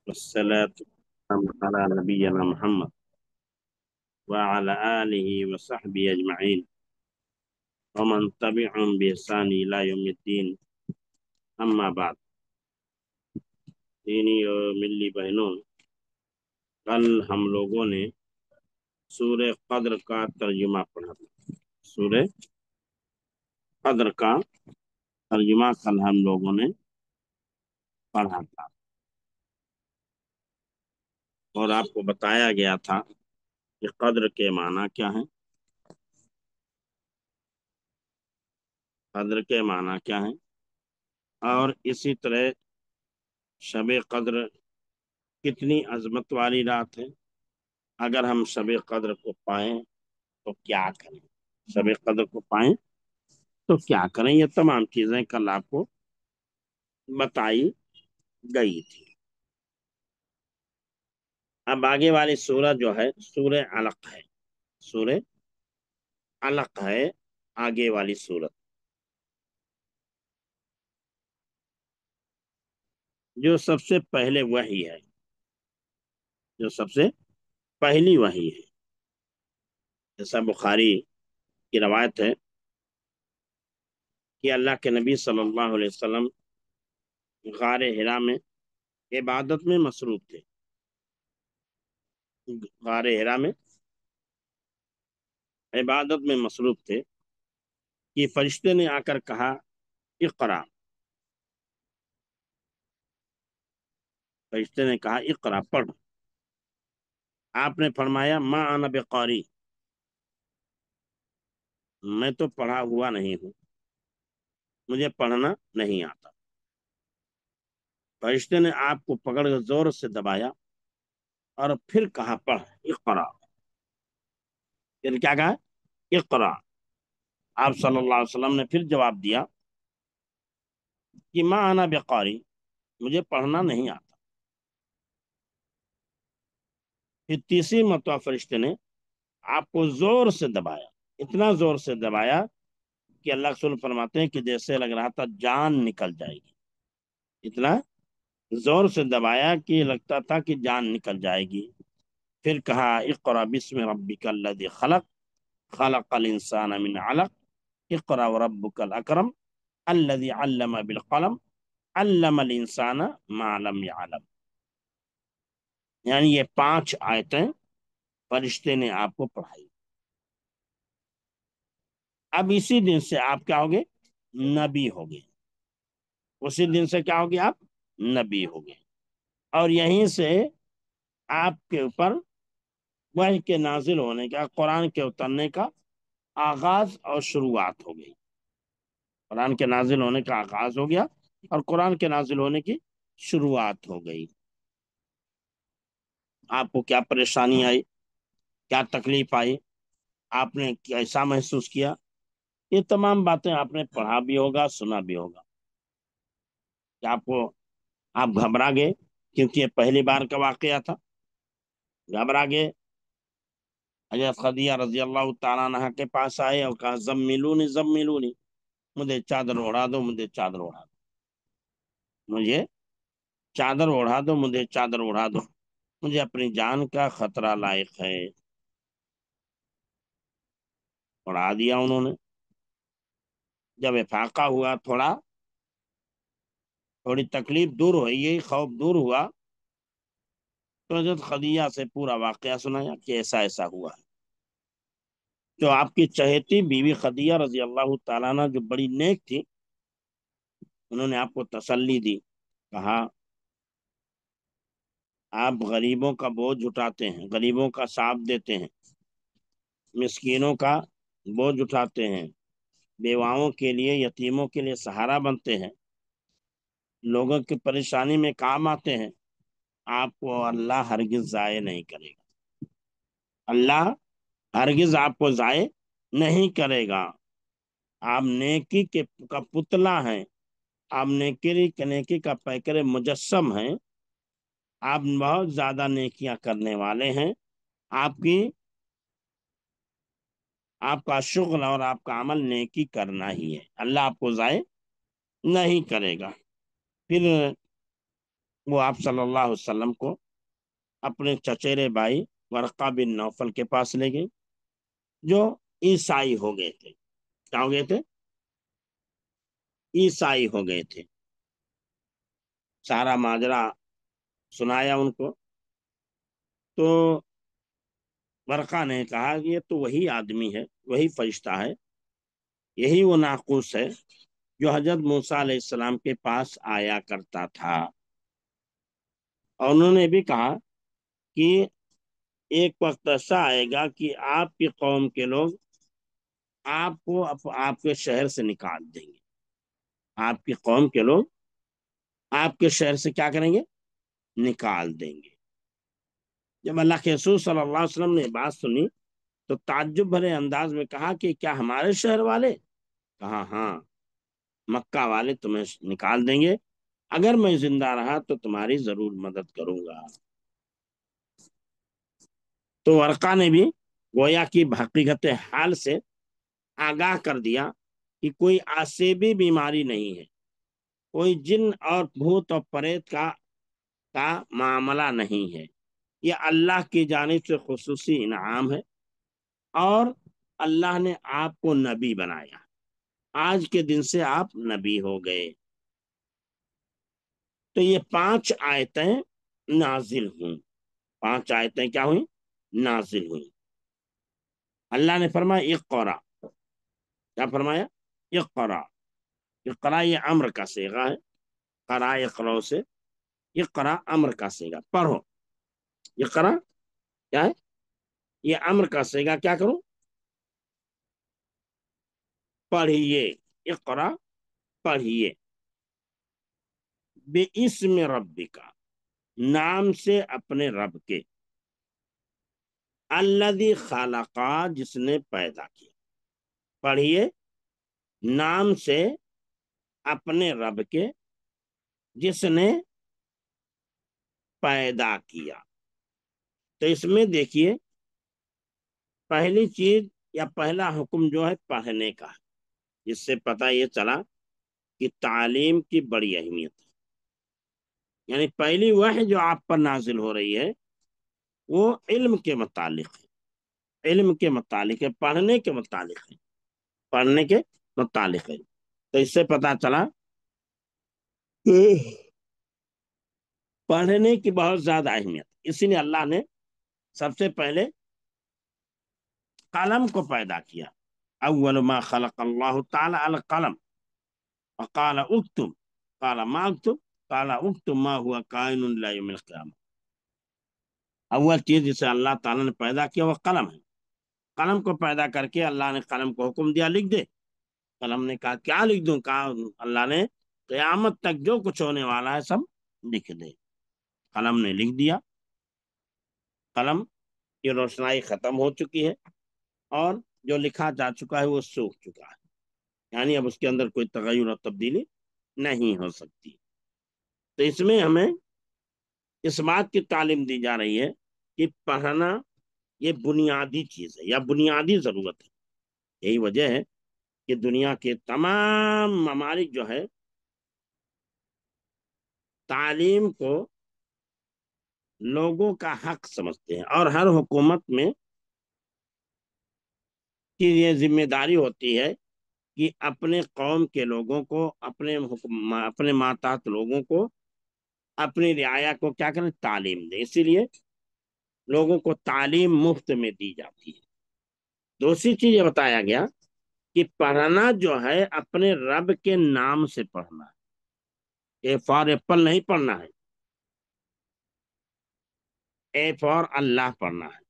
والصلاة والسلام على نبينا محمد وعلى آله وصحبه أجمعين ومن تبعهم بإحسان إلى يوم الدين أما بعد دینی اور ملی بہنوں، کل ہم لوگوں نے سورہ قدر کا ترجمہ پڑھا تھا۔ سورہ قدر کا ترجمہ کل ہم لوگوں نے پڑھا تھا اور آپ کو بتایا گیا تھا کہ قدر کے معنی کیا ہیں، قدر کے معنی کیا ہیں، اور اسی طرح شب قدر کتنی عظمت والی رات ہے۔ اگر ہم شب قدر کو پائیں تو کیا کریں، شب قدر کو پائیں تو کیا کریں، یہ تمام چیزیں کل آپ کو بتائی گئی تھی۔ اب آگے والی سورہ جو ہے سورہ علق ہے، سورہ علق ہے آگے والی سورت، جو سب سے پہلے وحی ہے، جو سب سے پہلی وحی ہے۔ جیسا بخاری کی روایت ہے کہ اللہ کے نبی صلی اللہ علیہ وسلم غار حرا میں عبادت میں مصروف تھے، غار حرا میں عبادت میں مصروف تھے کہ فرشتے نے آ کر کہا اقرا، فرشتے نے کہا اقرا پڑھ۔ آپ نے فرمایا ما انا بقاری، میں تو پڑھا ہوا نہیں ہوں، مجھے پڑھنا نہیں آتا۔ فرشتے نے آپ کو پکڑ کر زور سے دبایا اور پھر کہا پڑھ اقرا، پھر کیا کہا اقرا۔ آپ صلی اللہ علیہ وسلم نے پھر جواب دیا کہ ما انا بقاری، مجھے پڑھنا نہیں آتا۔ پھر تیسری مرتبہ فرشتے نے آپ کو زور سے دبایا، اتنا زور سے دبایا کہ اللہ رسول فرماتے ہیں کہ جیسے لگ رہا تھا جان نکل جائے گی، اتنا زور سے دبایا کہ لگتا تھا کہ جان نکل جائے گی۔ پھر کہا اقرا بسم ربک الذی خلق، خلق الانسان من علق، اقرا وربک الاکرم الذی علم بالقلم، علم الانسان ما لم يعلم۔ یعنی یہ 5 آیتیں فرشتے نے آپ کو پڑھائی۔ اب اسی دن سے آپ کیا ہوگے، نبی ہوگے، اسی دن سے کیا ہوگے، آپ نبی ہوگے، اور یہیں سے آپ کے اوپر وحی کے نازل ہونے کا، قرآن کے اترنے کا آغاز اور شروعات ہو گئی۔ قرآن کے نازل ہونے کا آغاز ہو گیا اور قرآن کے نازل ہونے کی شروعات ہو گئی۔ آپ کو کیا پریشانی آئی، کیا تکلیف آئی، آپ نے کیسا محسوس کیا، یہ تمام باتیں آپ نے پڑھا بھی ہوگا، سنا بھی ہوگا۔ کہ آپ گھبرا گئے کیونکہ یہ پہلی بار کا واقعہ تھا، گھبرا گئے۔ حضرت خدیجہ رضی اللہ تعالیٰ عنہ کے پاس آئے اور کہا زملونی زملونی، مجھے چادر اڑا دو، مجھے چادر اڑا دو، مجھے چادر اڑا دو، مجھے چادر اڑا دو، مجھے اپنی جان کا خطرہ لاحق ہے۔ اڑا دیا انہوں نے۔ جب افاقہ ہوا، تھوڑی تکلیف دور ہوئی، خوف دور ہوا، تو حضرت خدیجہ سے پورا واقعہ سنایا کہ ایسا ایسا ہوا ہے۔ جو آپ کی چہیتی بیوی خدیجہ رضی اللہ تعالیٰ عنہ جو بڑی نیک تھی، انہوں نے آپ کو تسلی دی، کہا آپ غریبوں کا بوجھ اٹھاتے ہیں، غریبوں کا ساتھ دیتے ہیں، مسکینوں کا بوجھ اٹھاتے ہیں، بیواؤں کے لیے، یتیموں کے لیے سہارا بنتے ہیں، لوگوں کی پریشانی میں کام آتے ہیں، آپ کو اللہ ہرگز ضائع نہیں کرے گا، اللہ ہرگز آپ کو ضائع نہیں کرے گا۔ آپ نیکی کا پتلا ہیں، آپ نیکی کا پیکر مجسم ہیں، آپ بہت زیادہ نیکیاں کرنے والے ہیں، آپ کا شغل اور آپ کا عمل نیکی کرنا ہی ہے، اللہ آپ کو ضائع نہیں کرے گا۔ پھر وہ آپ صلی اللہ علیہ وسلم کو اپنے چچیرے بھائی ورقہ بن نوفل کے پاس لے گئی، جو عیسائی ہو گئے تھے۔ کیا ہو گئے تھے؟ عیسائی ہو گئے تھے۔ سارا ماجرا سنایا ان کو، تو ورقہ نے کہا کہ یہ تو وہی آدمی ہے، وہی فرشتہ ہے، یہی وہ ناقوس ہے جو حضرت موسیٰ علیہ السلام کے پاس آیا کرتا تھا۔ اور انہوں نے بھی کہا کہ ایک وقت ایسا آئے گا کہ آپ کی قوم کے لوگ آپ کو آپ کے شہر سے نکال دیں گے، آپ کی قوم کے لوگ آپ کے شہر سے کیا کریں گے؟ نکال دیں گے۔ جب اللہ کے رسول صلی اللہ علیہ وسلم نے بات سنی تو تعجب بھرے انداز میں کہا کہ کیا ہمارے شہر والے؟ کہا ہاں، مکہ والے تمہیں نکال دیں گے، اگر میں زندہ رہا تو تمہاری ضرور مدد کروں گا۔ تو ورقہ نے بھی گویا کی حقیقت حال سے آگاہ کر دیا کہ کوئی آسیبی بیماری نہیں ہے، کوئی جن اور بھوت اور پریت کا معاملہ نہیں ہے، یہ اللہ کی جانب سے خصوصی انعام ہے، اور اللہ نے آپ کو نبی بنایا، آج کے دن سے آپ نبی ہو گئے۔ تو یہ 5 آیتیں نازل ہوئیں، 5 آیتیں کیا ہوئیں؟ نازل ہوئیں۔ اللہ نے فرمایا اقرا، کیا فرمایا؟ اقرا، اقرا یہ امر کا صیغہ ہے، قرا اقرا سے، اقرا امر کا صیغہ، پڑھو۔ اقرا کیا ہے؟ یہ امر کا صیغہ، کیا کروں؟ پڑھیے، اقرا پڑھیے، بے اسم ربک، نام سے اپنے رب کے، الذی خلقا، جس نے پیدا کیا، پڑھیے نام سے اپنے رب کے جس نے پیدا کیا۔ تو اس میں دیکھیے پہلی چیز یا پہلا حکم جو ہے پڑھنے کا، جس سے پتہ یہ چلا کہ تعلیم کی بڑی اہمیت ہے۔ یعنی پہلی وحی جو آپ پر نازل ہو رہی ہے وہ علم کے متعلق ہے، علم کے متعلق ہے، پڑھنے کے متعلق ہے، پڑھنے کے متعلق ہے۔ تو اس سے پتہ چلا پڑھنے کی بہت زیادہ اہمیت، اسی لیے اللہ نے سب سے پہلے قلم کو پیدا کیا۔ اول ما خلق اللہ تعالی القلم وقال اکتب، قال ما اکتب، قال اکتب ما هو کائن الى یوم القیامہ۔ اول چیز جسے اللہ تعالیٰ نے پیدا کیا وہ قلم ہے۔ قلم کو پیدا کر کے اللہ نے قلم کو حکم دیا لکھ دے۔ قلم نے کہا کیا لکھ دوں؟ کہا اللہ نے قیامت تک جو کچھ ہونے والا ہے سب لکھ دے۔ قلم نے لکھ دیا، قلم کی روشنائی ختم ہو چکی ہے، اور جو لکھا جا چکا ہے وہ سوکھ چکا ہے، یعنی اب اس کے اندر کوئی تغیر اور تبدیلی نہیں ہو سکتی۔ تو اس میں ہمیں اس بات کی تعلیم دی جا رہی ہے کہ پڑھنا یہ بنیادی چیز ہے یا بنیادی ضرورت ہے۔ یہی وجہ ہے کہ دنیا کے تمام ممالک جو ہے تعلیم کو لوگوں کا حق سمجھتے ہیں، اور ہر حکومت میں کی یہ ذمہ داری ہوتی ہے کہ اپنے قوم کے لوگوں کو، اپنے ماتحت لوگوں کو، اپنی رعایا کو کیا کریں؟ تعلیم دیں۔ اسی لیے لوگوں کو تعلیم مفت میں دی جاتی ہے۔ دوسری چیز یہ بتایا گیا کہ پڑھنا جو ہے اپنے رب کے نام سے پڑھنا ہے، اے فار ایپل نہیں پڑھنا ہے، اے فار اللہ پڑھنا ہے،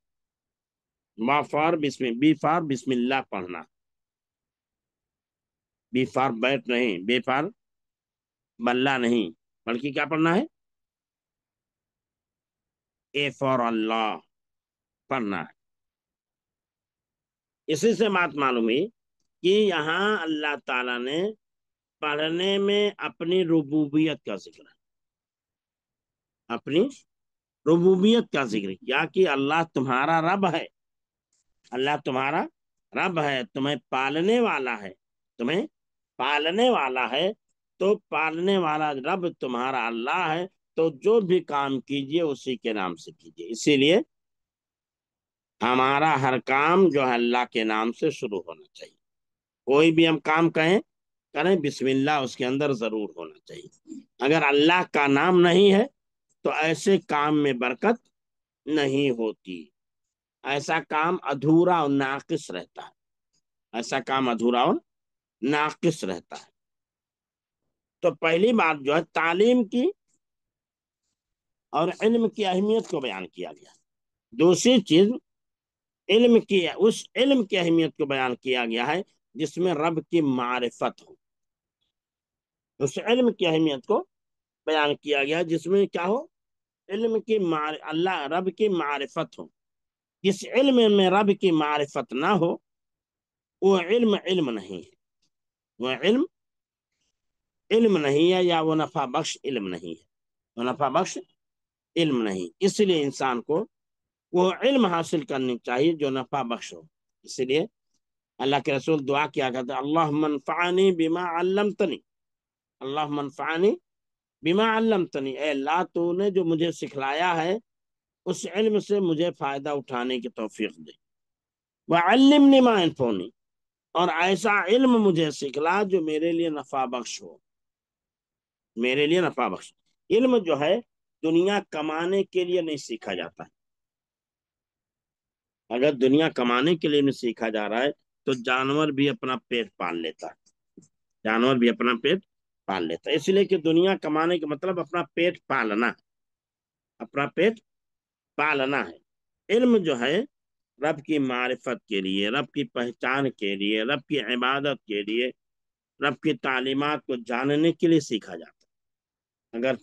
بی فار بسم اللہ پڑھنا، بی فار بیٹ نہیں، بے فار بلہ نہیں، بلکہ کیا پڑھنا ہے؟ اے فار اللہ پڑھنا ہے۔ اسی سے بات معلوم ہوئی کہ یہاں اللہ تعالیٰ نے پڑھنے میں اپنی ربوبیت کا ذکر ہے، اپنی ربوبیت کا ذکر کیا کہ اللہ تمہارا رب ہے، اللہ تمہارا رب ہے، تمہیں پالنے والا ہے، تمہیں پالنے والا ہے۔ تو پالنے والا رب تمہارا اللہ ہے، تو جو بھی کام کیجئے اسی کے نام سے کیجئے. اسی لیے ہمارا ہر کام جو ہے اللہ کے نام سے شروع ہونا چاہیے. کوئی بھی ہم کام کریں بسم اللہ اس کے اندر ضرور ہونا چاہیے. اگر اللہ کا نام نہیں ہے تو ایسے کام میں برکت نہیں ہوتی. ایسا کام ادھورا اور ناقص رہتا ہے. ایسا کام ادھورا اور ناقص رہتا ہے. تو پہلی بات جو ہے تعلیم کی اور علم کی اہمیت کو بیان کیا گیا. دوسری چیز اس علم کی اہمیت کو بیان کیا گیا ہے جس میں رب کی معرفت ہو. اس علم کی اہمیت کو بیان کیا گیا جس میں کیا ہو؟ علم کی اللہ رب کی معرفت ہو. جس علم میں رب کی معرفت نہ ہو وہ علم نہیں ہے. وہ علم نہیں ہے، یا وہ نفع بخش علم نہیں ہے. وہ نفع بخش علم نہیں. اس لیے انسان کو وہ علم حاصل کرنی چاہیے جو نفع بخش ہو. اس لیے اللہ کے رسول دعا کیا کرتے اللہم انفعنی بما علمتنی. اللہم انفعنی بما علمتنی، اے اللہ تو نے جو مجھے سکھلایا ہے اس علم سے مجھے فائدہ اٹھانے کی توفیق دے. وعلمنی ما ينفعنی، اور ایسا علم مجھے سکھلا جو میرے لیے نفع بخش ہو. میرے لیے نفع بخش. علم جو ہے دنیا کمانے کے لیے نہیں سیکھا جاتا ہے. اگر دنیا کمانے کے لیے نہیں سیکھا جا رہا ہے تو جانور بھی اپنا پیٹ پال لیتا ہے. جانور بھی اپنا پیٹ پال لیتا ہے. اس لیے کہ دنیا کمانے کا مطلب اپنا پیٹ پالنا، اپنا پیٹ پالنا ہے. علم جو ہے رب کی معرفت کے لیے، رب کی پہچان کے لیے، رب کی عبادت کے لیے، رب کی تعلیمات کو جاننے کے لیے سیکھا جاتا ہے. اگر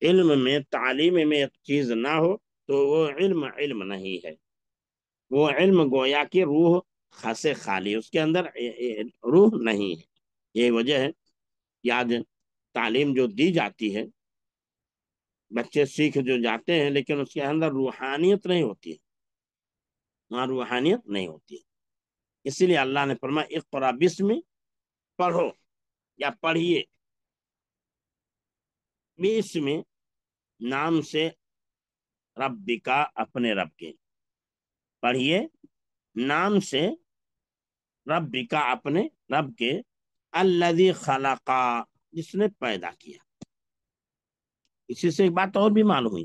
علم میں، تعلیم میں ایک چیز نہ ہو تو وہ علم نہیں ہے. وہ علم گویا کہ روح سے خالی، اس کے اندر روح نہیں ہے. یہ وجہ ہے یاد تعلیم جو دی جاتی ہے، بچے سیکھ جو جاتے ہیں لیکن اس کے اندر روحانیت نہیں ہوتی ہے. وہاں روحانیت نہیں ہوتی ہے. اسی لیے اللہ نے فرمایا اقرا بسم، پڑھو یا پڑھیے، بسم نام سے، ربکا اپنے رب کے. پڑھیے نام سے ربکا اپنے رب کے، الذی خلقا جس نے پیدا کیا. اسی سے ایک بات اور بھی معلوم ہوئی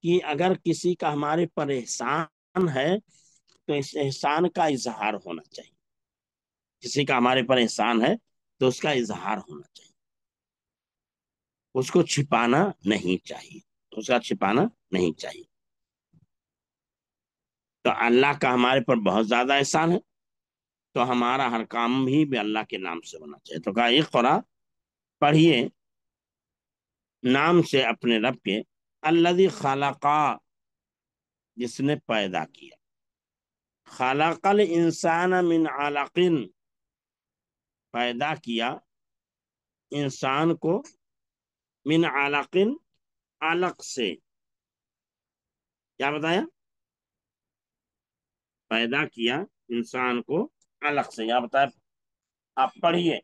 کہ اگر کسی کا ہمارے پر احسان ہے تو اس احسان کا اظہار ہونا چاہیے. کسی کا ہمارے پر احسان ہے تو اس کا اظہار ہونا چاہیے. اس کو چھپانا نہیں چاہیے. اس کا چھپانا نہیں چاہیے. تو اللہ کا ہمارے پر بہت زیادہ احسان ہے تو ہمارا ہر کام بھی اللہ کے نام سے ہونا چاہیے. تو کہا اقرا، پڑھیے نام سے اپنے رب کے، الذی خلقا جس نے پیدا کیا. خلق الانسان من علق، پیدا کیا انسان کو من علق، علق سے. کیا بتایا؟ پیدا کیا انسان کو علق سے. یا بتایا آپ پڑھیے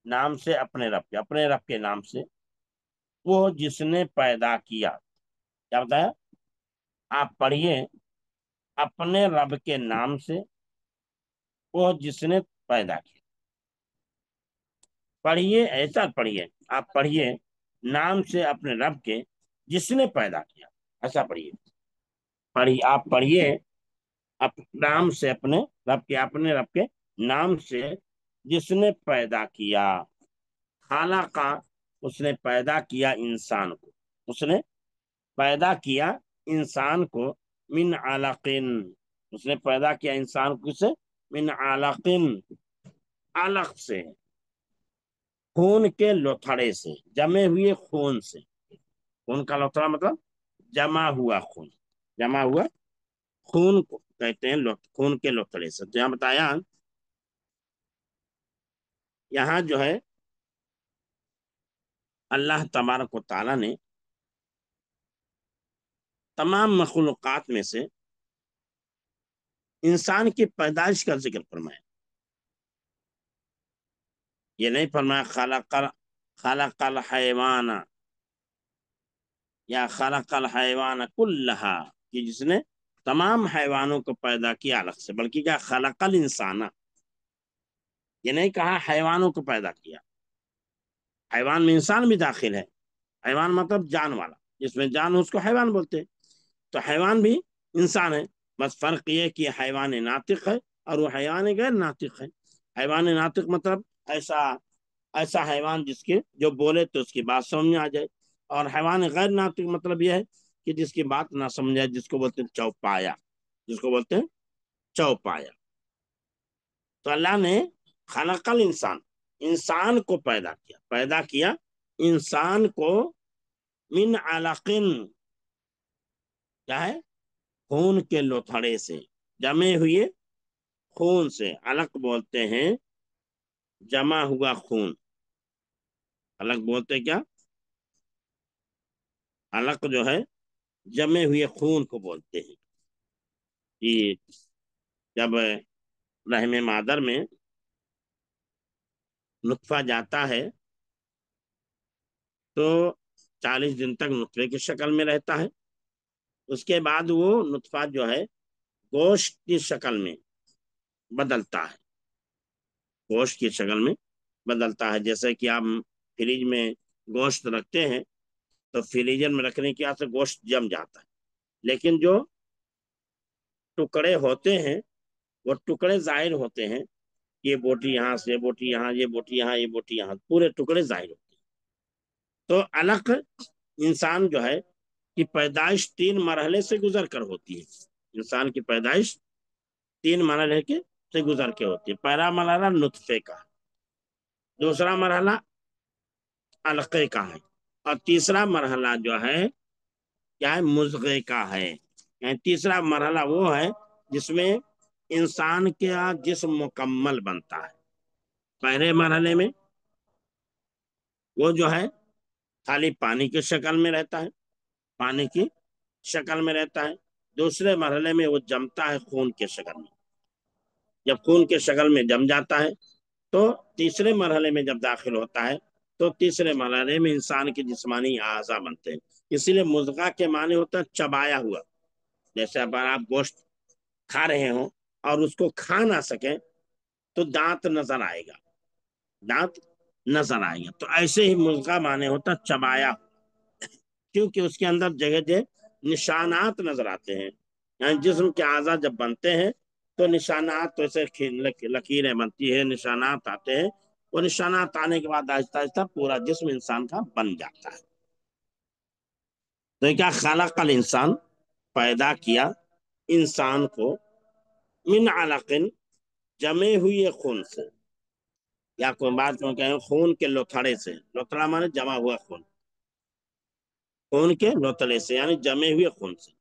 نام سے اپنے رب کے، اپنے رب کے نام سے، وہ جس نے پیدا کیا. کیا بتایا؟ آپ پڑھیے اپنے رب کے نام سے، وہ جس نے پیدا کیا. پڑھیے ایسا پڑھیے، آپ پڑھیے نام سے اپنے رب کے جس نے پیدا کیا. ایسا پڑھیے. آپ پڑھیے نام سے اپنے رب کے، اپنے رب کے نام سے جس نے پیدا کیا. خالقہ اس نے پیدا کیا انسان کو. اس نے پیدا کیا انسان کو من علقن. اس نے پیدا کیا انسان کو سے من علقن، علق سے، خون کے لوتھڑے سے، جمے ہوئے خون سے. خون کا لوتھڑا مطلب جمع ہوا خون. جمع ہوا خون کو کہتے ہیں خون کے لوتھڑے سے. تو یہاں بتایا یہاں جو ہے اللہ تبارک و تعالی نے تمام مخلوقات میں سے انسان کی پیدائش کا ذکر فرمایا. یہ نہیں فرمایا خلق خلق الحیوان یا خلق الحیوان کلہا، کہ جس نے تمام حیوانوں کو پیدا کیا الگ سے، بلکہ کیا خلق الانسان، یہ نہیں کہا حیوانوں کو پیدا کیا، حیوان میں انسان بھی داخل ہے، حیوان مطلب جان والا، جس میں جان ہو اس کو حیوان بولتے ہیں، تو حیوان بھی انسان ہے، بس فرق یہ کہ حیوان ناطق ہے اور وہ حیوان غیر ناطق ہے۔ حیوان ناطق مطلب ایسا ایسا حیوان جس کے جو بولے تو اس کی بات سمجھ میں آ جائے، اور حیوان غیر ناطق مطلب یہ ہے کہ جس کی بات نہ سمجھ آئے، جس کو بولتے ہیں چوپایا، جس کو بولتے ہیں چوپایا۔ تو اللہ نے خلق الانسان، انسان کو پیدا کیا انسان کو من علقن، کیا ہے؟ خون کے لوتھڑے سے، جمے ہوئے خون سے، علق بولتے ہیں جمع ہوا خون، علق بولتے کیا؟ علق جو ہے جمے ہوئے خون کو بولتے ہیں، کہ جب رحم مادر میں نطفہ جاتا ہے تو 40 دن تک نطفے کی شکل میں رہتا ہے، اس کے بعد وہ نطفہ جو ہے گوشت کی شکل میں بدلتا ہے، گوشت کی شکل میں بدلتا ہے، جیسے کہ آپ فریج میں گوشت رکھتے ہیں تو فریجر میں رکھنے کی وجہ سے گوشت جم جاتا ہے، لیکن جو ٹکڑے ہوتے ہیں وہ ٹکڑے ظاہر ہوتے ہیں، یہ بوٹی یہاں سے، یہ بوٹی یہاں، یہ بوٹی یہاں، یہ بوٹی یہاں، پورے ٹکڑے ظاہر ہوتے ہیں۔ تو علق انسان جو ہے کی پیدائش 3 مرحلے سے گزر کر ہوتی ہے، انسان کی پیدائش 3 مرحلے کے سے گزر کے ہوتی ہے۔ پہلا مرحلہ نطفے کا، دوسرا مرحلہ علقے کا ہے، اور تیسرا مرحلہ جو ہے کیا ہے؟ مضغے کا ہے، یعنی تیسرا مرحلہ وہ ہے جس میں انسان کا جسم مکمل بنتا ہے۔ پہلے مرحلے میں وہ جو ہے خالی پانی کی شکل میں رہتا ہے، پانی کی شکل میں رہتا ہے، دوسرے مرحلے میں وہ جمتا ہے خون کے شکل میں، جب خون کے شکل میں جم جاتا ہے تو تیسرے مرحلے میں جب داخل ہوتا ہے تو تیسرے مرحلے میں انسان کے جسمانی اعضاء بنتے ہیں، اسی لیے مضغہ کے معنی ہوتا ہے چبایا ہوا، جیسے اگر آپ گوشت کھا رہے ہوں اور اس کو کھا نہ سکیں تو دانت نظر آئے گا، دانت نظر آئے گا، تو ایسے ہی مضغہ معنی ہوتا ہے چبایا، کیونکہ اس کے اندر جگہ جگہ نشانات نظر آتے ہیں، یعنی جسم کے اعضاء جب بنتے ہیں تو نشانات، تو ایسے لکیریں بنتی ہے، نشانات آتے ہیں، وہ نشانات آنے کے بعد آہستہ آہستہ پورا جسم انسان کا بن جاتا ہے۔ تو کیا خلق الانسان، پیدا کیا انسان کو من علقن، جمے ہوئے خون سے، یا کوئی بات میں کہیں خون کے لوتھڑے سے، لوتھڑا مانے جمع ہوا خون، خون کے لوتھڑے سے یعنی جمے ہوئے خون سے۔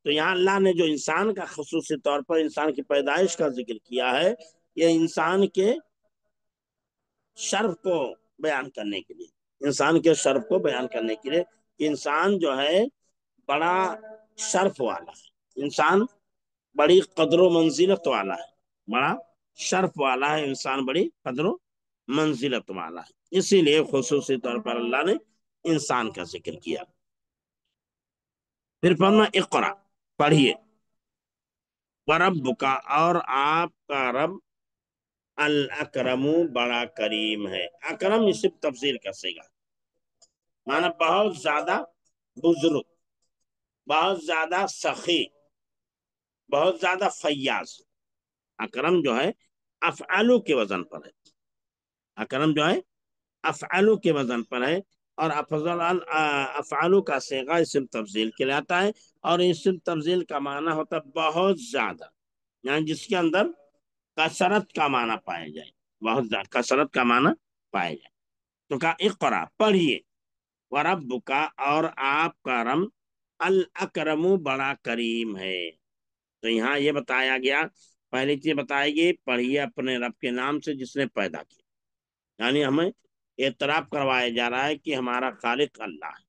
تو یہاں اللہ نے جو انسان کا خصوصی طور پر انسان کی پیدائش کا ذکر کیا ہے، یہ انسان کے شرف کو بیان کرنے کے لیے، انسان کے شرف کو بیان کرنے کے لیے، انسان جو ہے بڑا شرف والا ہے، انسان بڑی قدر و منزلت والا ہے، بڑا شرف والا ہے انسان، بڑی قدر و منزلت والا ہے، اسی لیے خصوصی طور پر اللہ نے انسان کا ذکر کیا۔ پھر فرمایا اقرا، پڑھیے، وربک، اور آپ کا رب، الاکرم، بڑا کریم ہے، اکرم اس سے تفسیر کر سکے گا، مانا بہت زیادہ بزرگ، بہت زیادہ سخی، بہت زیادہ فیاض۔ اکرم جو ہے افعلو کے وزن پر ہے، اکرم جو ہے افعلو کے وزن پر ہے، اور افضل افعلو کا صیغہ اسم تفضیل کہلاتا ہے، اور اسم تفضیل کا معنی ہوتا ہے بہت زیادہ، یعنی جس کے اندر کثرت کا معنی پائے جائے، بہت زیادہ کثرت کا معنی پائے جائے۔ تو کہا اقرا، پڑھیے، وربک، اور آپ کا رب، الاکرم، بڑا کریم ہے۔ تو یہاں یہ بتایا گیا، پہلی چیز بتائی گئی، پڑھیے اپنے رب کے نام سے جس نے پیدا کیا، یعنی ہمیں اعتراف کروایا جا رہا ہے کہ ہمارا خالق اللہ ہے،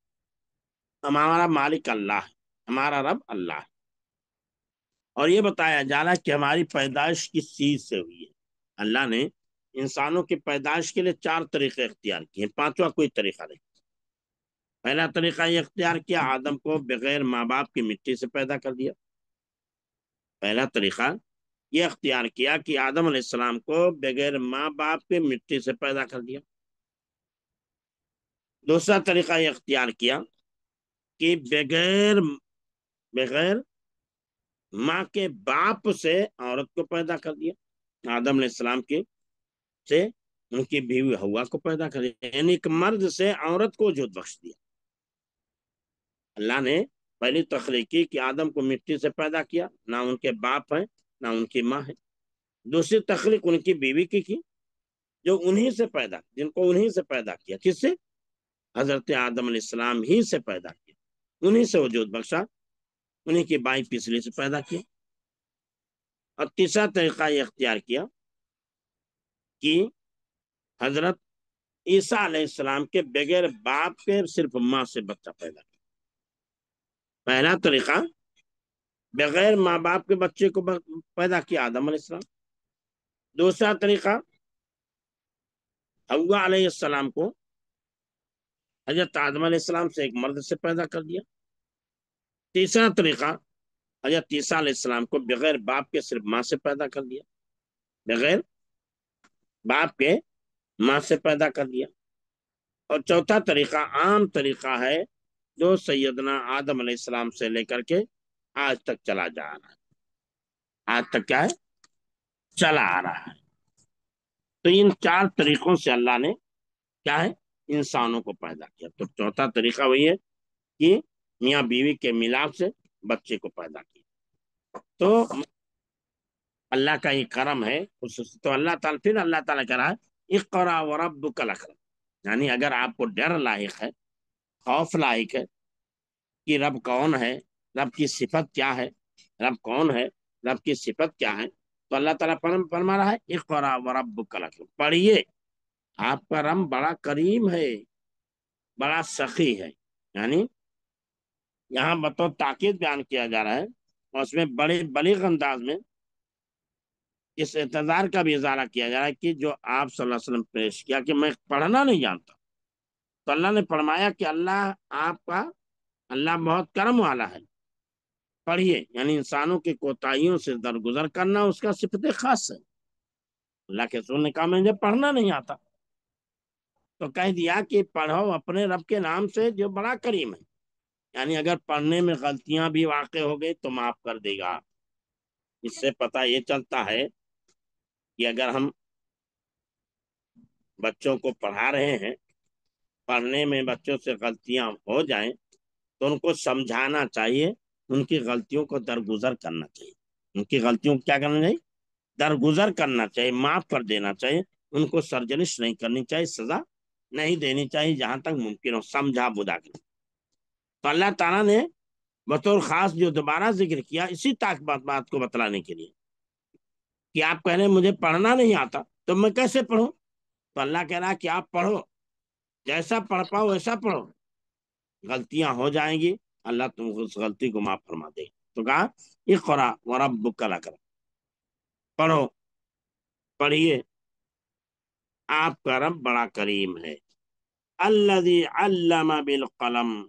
ہمارا مالک اللہ ہے، ہمارا رب اللہ ہے، اور یہ بتایا جا رہا ہے کہ ہماری پیدائش کس چیز سے ہوئی ہے، اللہ نے انسانوں کی پیدائش کے لیے 4 طریقے اختیار کیے، پانچواں کوئی طریقہ نہیں۔ پہلا طریقہ یہ اختیار کیا، آدم کو بغیر ماں باپ کی مٹی سے پیدا کر دیا۔ پہلا طریقہ یہ اختیار کیا کہ آدم علیہ السلام کو بغیر ماں باپ کے مٹی سے پیدا کر دیا۔ دوسرا طریقہ یہ اختیار کیا کہ بغیر ماں کے باپ سے عورت کو پیدا کر دیا، آدم علیہ السلام کے سے ان کی بیوی ہوا کو پیدا کر دیا، یعنی ایک مرد سے عورت کو وجود بخش دیا۔ اللہ نے پہلی تخلیق کی کہ آدم کو مٹی سے پیدا کیا، نہ ان کے باپ ہیں نہ ان کی ماں ہے۔ دوسری تخلیق ان کی بیوی کی جو انہی سے پیدا، جن کو انہی سے پیدا کیا، کس سے؟ حضرت آدم علیہ السلام ہی سے پیدا کیا، انہی سے وجود بخشا، انہی کی بائیں پسلی سے پیدا کیا۔ اور تیسرا طریقہ یہ اختیار کیا کہ حضرت عیسیٰ علیہ السلام کے بغیر باپ کے صرف ماں سے بچہ پیدا کیا۔ پہلا طریقہ بغیر ماں باپ کے بچے کو پیدا کیا آدم علیہ السلام۔ دوسرا طریقہ حوا علیہ السلام کو حضرت آدم علیہ السلام سے ایک مرد سے پیدا کر دیا۔ تیسرا طریقہ حضرت عیسیٰ علیہ السلام کو بغیر باپ کے صرف ماں سے پیدا کر دیا، بغیر باپ کے ماں سے پیدا کر دیا۔ اور چوتھا طریقہ عام طریقہ ہے جو سیدنا آدم علیہ السلام سے لے کر کے آج تک چلا جا رہا ہے، آج تک کیا ہے؟ چلا آ رہا ہے۔ تو ان 4 طریقوں سے اللہ نے کیا ہے؟ انسانوں کو پیدا کیا۔ تو چوتھا طریقہ وہی ہے کہ میاں بیوی کے ملاپ سے بچے کو پیدا کیا۔ تو اللہ کا یہ کرم ہے، تو اللہ تعالیٰ کہہ رہا ہے اقرا وربک الاکرم، یعنی اگر آپ کو ڈر لاحق ہے، خوف لاحق ہے کہ رب کون ہے، رب کی صفت کیا ہے، رب کون ہے، رب کی صفت کیا ہے، تو اللہ تعالیٰ فرما رہا ہے اقرا وربک الاکرم، پڑھیے، آپ کا رب بڑا کریم ہے، بڑا سخی ہے۔ یعنی یہاں بطور تاکید بیان کیا جا رہا ہے، اور اس میں بڑے بلیغ انداز میں اس اعتذار کا بھی اظہار کیا جا رہا ہے کہ جو آپ صلی اللہ علیہ وسلم پیش کیا کہ میں پڑھنا نہیں جانتا، تو اللہ نے فرمایا کہ اللہ بہت کرم والا ہے، پڑھیے، یعنی انسانوں کی کوتاہیوں سے درگزر کرنا اس کا صفت خاص ہے۔ اللہ کے رسول نے کہا مجھے پڑھنا نہیں آتا، تو کہہ دیا کہ پڑھو اپنے رب کے نام سے جو بڑا کریم ہے، یعنی اگر پڑھنے میں غلطیاں بھی واقع ہو گئی تو معاف کر دے گا۔ اس سے پتہ یہ چلتا ہے کہ اگر ہم بچوں کو پڑھا رہے ہیں، پڑھنے میں بچوں سے غلطیاں ہو جائیں تو ان کو سمجھانا چاہیے، ان کی غلطیوں کو درگزر کرنا چاہیے، ان کی غلطیوں کو کیا کرنا چاہیے؟ درگزر کرنا چاہیے، معاف کر دینا چاہیے، ان کو سرزنش نہیں کرنی چاہیے، سزا نہیں دینی چاہیے جہاں تک ممکن ہو، سمجھا بجھا کر۔ تو اللہ تعالیٰ نے بطور خاص جو دوبارہ ذکر کیا اسی بات کو بتلانے کے لیے کہ آپ کہہ رہے ہیں مجھے پڑھنا نہیں آتا تو میں کیسے پڑھوں، تو اللہ کہہ رہا ہے کہ آپ پڑھو، جیسا پڑھ پاؤ ویسا پڑھو، غلطیاں ہو جائیں گی، اللہ تم کو اس غلطی کو معاف فرما دے۔ تو کہا اقرا وربک الاکرم، پڑھو، پڑھیے، آپ کا رب بڑا کریم ہے۔ الذی علم بالقلم،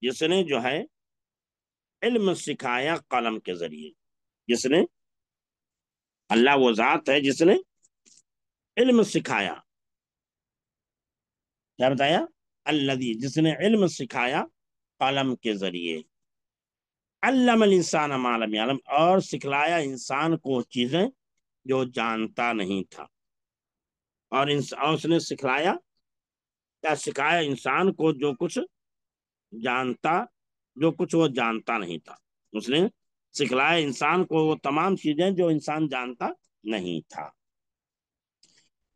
جس نے جو ہے علم سکھایا قلم کے ذریعے، جس نے، اللہ وہ ذات ہے جس نے علم سکھایا، کیا بتایا؟ الذی، جس نے علم سکھایا قلم کے ذریعے، علم الانسان ما لم یعلم، اور سکھلایا انسان کو چیزیں جو جانتا نہیں تھا، اور اس نے سکھلایا، کیا سکھایا؟ انسان کو جو کچھ وہ جانتا نہیں تھا، اس نے سکھلایا انسان کو وہ تمام چیزیں جو انسان جانتا نہیں تھا۔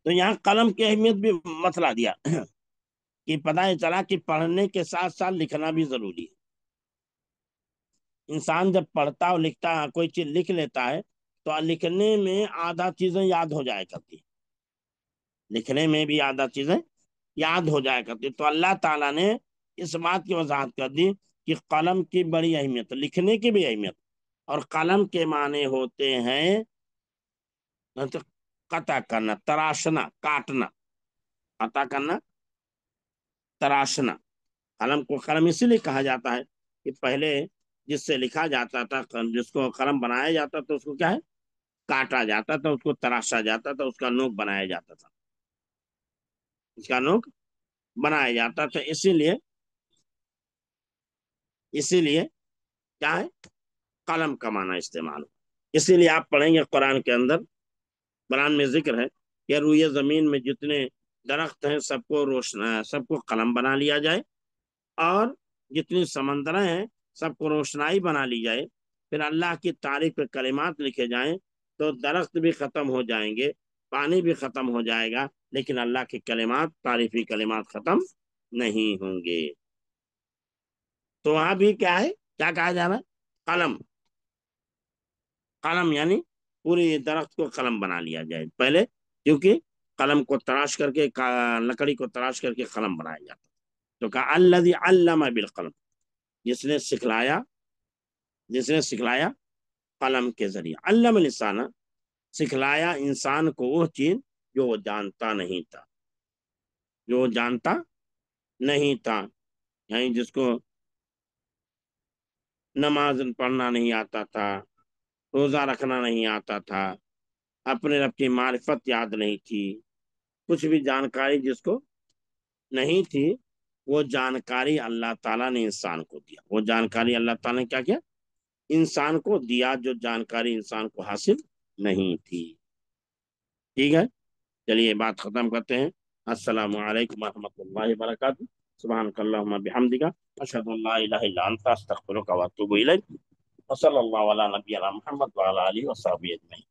تو یہاں قلم کی اہمیت بھی مسئلہ دیا کہ پتہ چلا کہ پڑھنے کے ساتھ ساتھ لکھنا بھی ضروری ہے۔ انسان جب پڑھتا اور لکھتا ہے، کوئی چیز لکھ لیتا ہے تو لکھنے میں آدھا چیزیں یاد ہو جایا کرتی، لکھنے میں بھی آدھا چیزیں یاد ہو جایا کرتی۔ تو اللہ تعالیٰ نے اس بات کی وضاحت کر دی کہ قلم کی بڑی اہمیت، لکھنے کی بھی اہمیت، اور قلم کے معنی ہوتے ہیں قطع کرنا، تراشنا، کاٹنا، قطع کرنا، تراشنا۔ قلم کو قلم اسی لیے کہا جاتا ہے کہ پہلے جس سے لکھا جاتا تھا، جس کو قلم بنایا جاتا تھا، اس کو کیا ہے، کاٹا جاتا تھا، اس کو تراشا جاتا تھا، اس کا نوک بنایا جاتا تھا، اس کا نوک بنایا جاتا تھا۔ اسی لیے کیا ہے، قلم کا معنی استعمال ہو۔ اسی لیے آپ پڑھیں گے قرآن کے اندر، قرآن میں ذکر ہے کہ روئے زمین میں جتنے درخت ہیں سب کو قلم بنا لیا جائے، اور جتنی سمندریں ہیں سب کو روشنائی بنا لی جائے، پھر اللہ کی تعریف کے کلمات لکھے جائیں تو درخت بھی ختم ہو جائیں گے، پانی بھی ختم ہو جائے گا، لیکن اللہ کے کلمات، تعریفی کلمات ختم نہیں ہوں گے۔ تو وہاں بھی کیا ہے، کیا کہا جا رہا ہے، قلم، قلم یعنی پوری درخت کو قلم بنا لیا جائے پہلے، کیونکہ قلم کو تراش کر کے، لکڑی کو تراش کر کے قلم بنایا جاتا، تو کہا الذی علم بالقلم، جس نے سکھلایا، جس نے سکھلایا قلم کے ذریعے، علم الانسان، سکھلایا انسان کو وہ چیز جو وہ جانتا نہیں تھا، جو وہ جانتا نہیں تھا، یعنی جس کو نماز پڑھنا نہیں آتا تھا، روزہ رکھنا نہیں آتا تھا، اپنے رب کی معرفت یاد نہیں تھی، کچھ بھی جانکاری جس کو نہیں تھی، وہ جانکاری اللہ تعالیٰ نے انسان کو دیا، وہ جانکاری اللہ تعالیٰ نے کیا کیا، انسان کو دیا، جو جانکاری انسان کو حاصل نہیں تھی۔ ٹھیک ہے، چلیے بات ختم کرتے ہیں۔ السلام علیکم ورحمۃ اللہ وبرکاتہ۔ سبحانک اللہم بحمدک، اشہد ان لا الہ الا انت، استغفرک واتوب الیک، وصلی اللہ علی نبینا محمد وعلی آلہ وصحبہ اجمعین۔